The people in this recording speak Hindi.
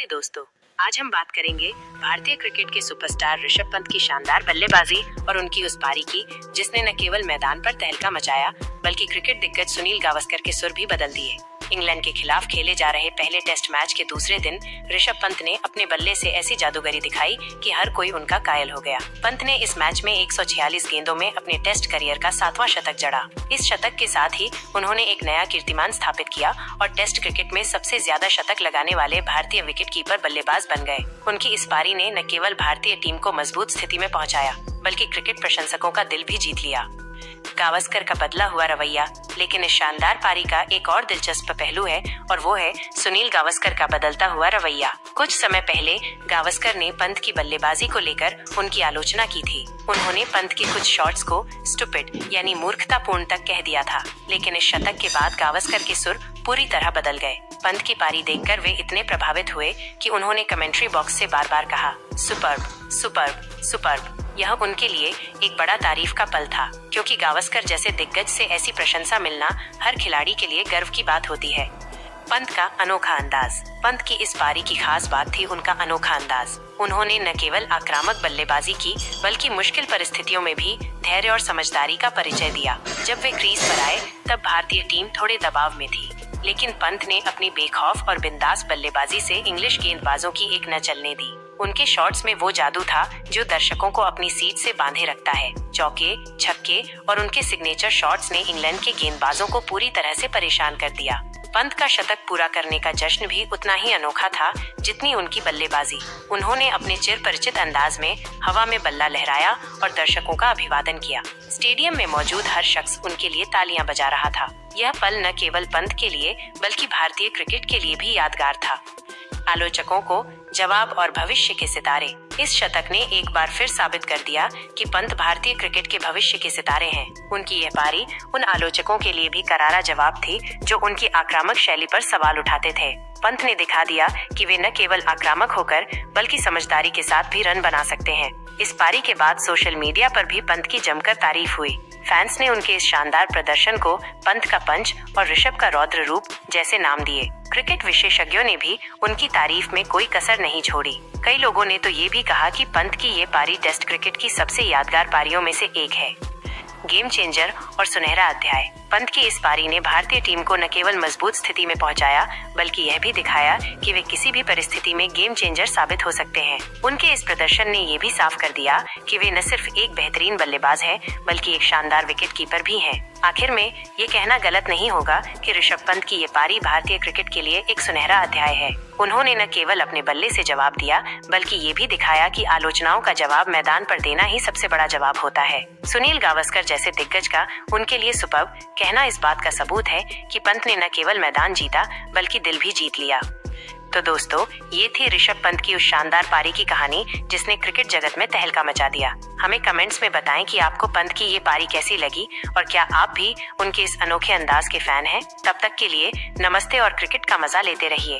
नमस्ते दोस्तों, आज हम बात करेंगे भारतीय क्रिकेट के सुपरस्टार ऋषभ पंत की शानदार बल्लेबाजी और उनकी उस पारी की जिसने न केवल मैदान पर तहलका मचाया बल्कि क्रिकेट दिग्गज सुनील गावस्कर के सुर भी बदल दिए। इंग्लैंड के खिलाफ खेले जा रहे पहले टेस्ट मैच के दूसरे दिन ऋषभ पंत ने अपने बल्ले से ऐसी जादूगरी दिखाई कि हर कोई उनका कायल हो गया। पंत ने इस मैच में 146 गेंदों में अपने टेस्ट करियर का 7वां शतक जड़ा। इस शतक के साथ ही उन्होंने एक नया कीर्तिमान स्थापित किया और टेस्ट क्रिकेट में सबसे ज्यादा शतक लगाने वाले भारतीय विकेटकीपर बल्लेबाज बन गए। उनकी इस पारी ने न केवल भारतीय टीम को मजबूत स्थिति में पहुंचाया बल्कि क्रिकेट प्रशंसकों का दिल भी जीत लिया। गावस्कर का बदला हुआ रवैया। लेकिन इस शानदार पारी का एक और दिलचस्प पहलू है और वो है सुनील गावस्कर का बदलता हुआ रवैया। कुछ समय पहले गावस्कर ने पंत की बल्लेबाजी को लेकर उनकी आलोचना की थी। उन्होंने पंत के कुछ शॉट्स को स्टूपिड यानी मूर्खतापूर्ण तक कह दिया था। लेकिन इस शतक के बाद गावस्कर के सुर पूरी तरह बदल गए। पंत की पारी देखकर वे इतने प्रभावित हुए कि उन्होंने कमेंट्री बॉक्स से बार बार कहा, सुपर्ब सुपर्ब सुपर्ब। यह उनके लिए एक बड़ा तारीफ का पल था, क्योंकि गावस्कर जैसे दिग्गज से ऐसी प्रशंसा मिलना हर खिलाड़ी के लिए गर्व की बात होती है। पंत का अनोखा अंदाज। पंत की इस पारी की खास बात थी उनका अनोखा अंदाज। उन्होंने न केवल आक्रामक बल्लेबाजी की बल्कि मुश्किल परिस्थितियों में भी धैर्य और समझदारी का परिचय दिया। जब वे क्रीज पर आए तब भारतीय टीम थोड़े दबाव में थी, लेकिन पंत ने अपनी बेखौफ और बिंदास बल्लेबाजी से इंग्लिश गेंदबाजों की एक न चलने दी। उनके शॉट्स में वो जादू था जो दर्शकों को अपनी सीट से बांधे रखता है। चौके, छक्के और उनके सिग्नेचर शॉट्स ने इंग्लैंड के गेंदबाजों को पूरी तरह से परेशान कर दिया। पंत का शतक पूरा करने का जश्न भी उतना ही अनोखा था जितनी उनकी बल्लेबाजी। उन्होंने अपने चिरपरिचित अंदाज में हवा में बल्ला लहराया और दर्शकों का अभिवादन किया। स्टेडियम में मौजूद हर शख्स उनके लिए तालियां बजा रहा था। यह पल न केवल पंत के लिए बल्कि भारतीय क्रिकेट के लिए भी यादगार था। आलोचकों को जवाब और भविष्य के सितारे। इस शतक ने एक बार फिर साबित कर दिया कि पंत भारतीय क्रिकेट के भविष्य के सितारे हैं। उनकी यह पारी उन आलोचकों के लिए भी करारा जवाब थी जो उनकी आक्रामक शैली पर सवाल उठाते थे। पंत ने दिखा दिया कि वे न केवल आक्रामक होकर बल्कि समझदारी के साथ भी रन बना सकते हैं। इस पारी के बाद सोशल मीडिया पर भी पंत की जमकर तारीफ हुई। फैंस ने उनके इस शानदार प्रदर्शन को पंत का पंच और ऋषभ का रौद्र रूप जैसे नाम दिए। क्रिकेट विशेषज्ञों ने भी उनकी तारीफ में कोई कसर नहीं छोड़ी। कई लोगों ने तो ये भी कहा कि पंत की ये पारी टेस्ट क्रिकेट की सबसे यादगार पारियों में से एक है। गेम चेंजर और सुनहरा अध्याय। पंत की इस पारी ने भारतीय टीम को न केवल मजबूत स्थिति में पहुंचाया बल्कि यह भी दिखाया कि वे किसी भी परिस्थिति में गेम चेंजर साबित हो सकते हैं। उनके इस प्रदर्शन ने ये भी साफ कर दिया कि वे न सिर्फ एक बेहतरीन बल्लेबाज हैं बल्कि एक शानदार विकेटकीपर भी हैं। आखिर में ये कहना गलत नहीं होगा कि ऋषभ पंत की ये पारी भारतीय क्रिकेट के लिए एक सुनहरा अध्याय है। उन्होंने न केवल अपने बल्ले से जवाब दिया बल्कि ये भी दिखाया कि आलोचनाओं का जवाब मैदान पर देना ही सबसे बड़ा जवाब होता है। सुनील गावस्कर जैसे दिग्गज का उनके लिए सुपर्ब कहना इस बात का सबूत है कि पंत ने न केवल मैदान जीता बल्कि दिल भी जीत लिया। तो दोस्तों, ये थी ऋषभ पंत की उस शानदार पारी की कहानी जिसने क्रिकेट जगत में तहलका मचा दिया। हमें कमेंट्स में बताएं कि आपको पंत की ये पारी कैसी लगी और क्या आप भी उनके इस अनोखे अंदाज के फैन हैं। तब तक के लिए नमस्ते और क्रिकेट का मजा लेते रहिए।